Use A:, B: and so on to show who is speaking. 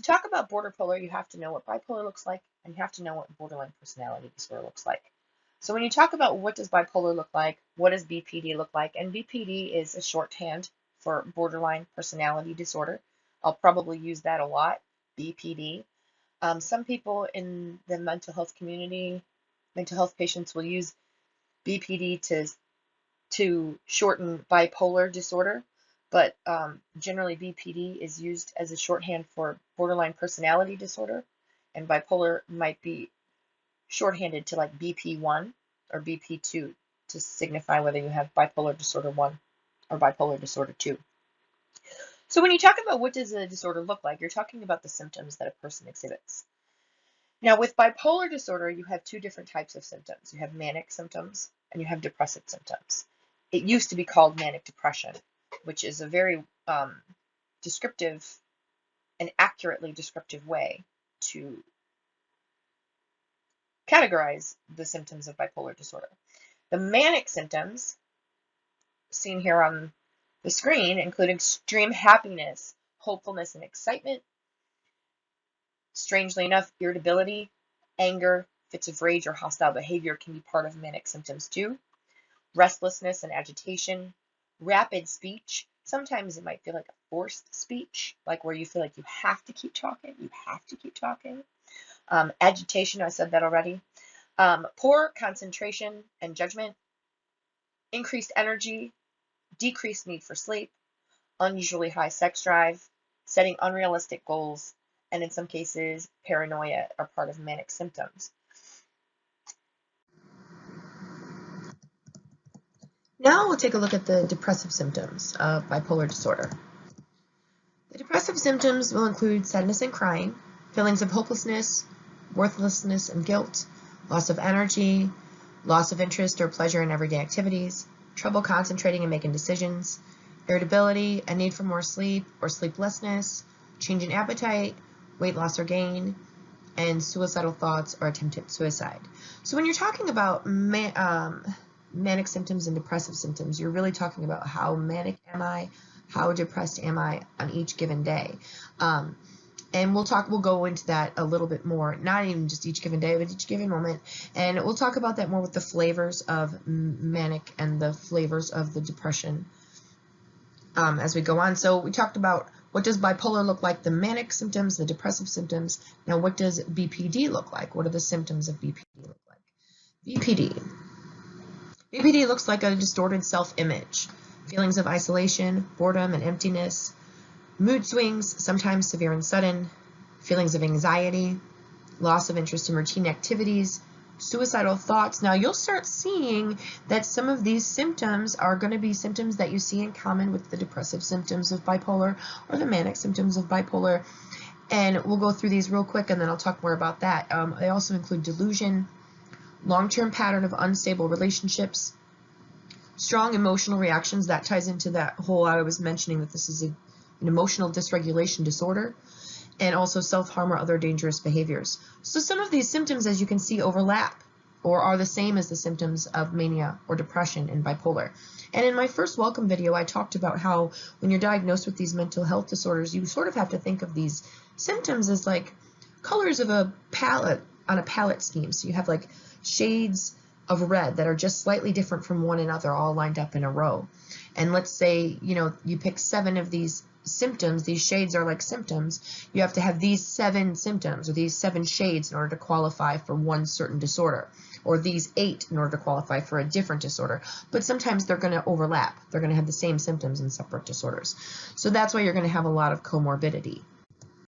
A: talk about border polar, you have to know what bipolar looks like, and you have to know what borderline personality disorder looks like. So when you talk about what does bipolar look like, what does BPD look like, and BPD is a shorthand for borderline personality disorder. I'll probably use that a lot, BPD. Some people in the mental health community, mental health patients will use BPD to shorten bipolar disorder, but generally BPD is used as a shorthand for borderline personality disorder, and bipolar might be shorthanded to like BP1 or BP2 to signify whether you have bipolar disorder 1 or bipolar disorder 2. So when you talk about what does a disorder look like, you're talking about the symptoms that a person exhibits. Now with bipolar disorder, you have two different types of symptoms. You have manic symptoms and you have depressive symptoms. It used to be called manic depression, which is a very descriptive and accurately descriptive way to categorize the symptoms of bipolar disorder. The manic symptoms seen here on the screen include extreme happiness, hopefulness, and excitement. Strangely enough, irritability, anger, fits of rage, or hostile behavior can be part of manic symptoms too. Restlessness and agitation, rapid speech. Sometimes it might feel like a forced speech, like where you feel like you have to keep talking, you have to keep talking. Agitation, I said that already. Poor concentration and judgment, increased energy, decreased need for sleep, unusually high sex drive, setting unrealistic goals, and in some cases, paranoia are part of manic symptoms. Now we'll take a look at the depressive symptoms of bipolar disorder. The depressive symptoms will include sadness and crying, feelings of hopelessness, worthlessness and guilt, loss of energy, loss of interest or pleasure in everyday activities, trouble concentrating and making decisions, irritability, a need for more sleep or sleeplessness, change in appetite, weight loss or gain, and suicidal thoughts or attempted suicide. So when you're talking about manic symptoms and depressive symptoms, you're really talking about how manic am I, how depressed am I on each given day. And we'll go into that a little bit more, not even just each given day, but each given moment. And we'll talk about that more with the flavors of manic and the flavors of the depression as we go on. So we talked about what does bipolar look like, the manic symptoms, the depressive symptoms. Now what does BPD look like? What are the symptoms of BPD look like? BPD looks like a distorted self-image, feelings of isolation, boredom, and emptiness, mood swings, sometimes severe and sudden, feelings of anxiety, loss of interest in routine activities, suicidal thoughts. Now you'll start seeing that some of these symptoms are going to be symptoms that you see in common with the depressive symptoms of bipolar or the manic symptoms of bipolar. And we'll go through these real quick and then I'll talk more about that. They also include delusion, long-term pattern of unstable relationships, strong emotional reactions. That ties into that whole, I was mentioning that this is an emotional dysregulation disorder, and also self-harm or other dangerous behaviors. So some of these symptoms, as you can see, overlap or are the same as the symptoms of mania or depression in bipolar. And in my first welcome video, I talked about how when you're diagnosed with these mental health disorders, you sort of have to think of these symptoms as like colors of a palette on a palette scheme. So you have like shades of red that are just slightly different from one another, all lined up in a row. And let's say, you pick 7 of these symptoms, these shades are like symptoms, you have to have these 7 symptoms or these 7 shades in order to qualify for one certain disorder, or these 8 in order to qualify for a different disorder. But sometimes they're going to overlap. They're going to have the same symptoms in separate disorders. So that's why you're going to have a lot of comorbidity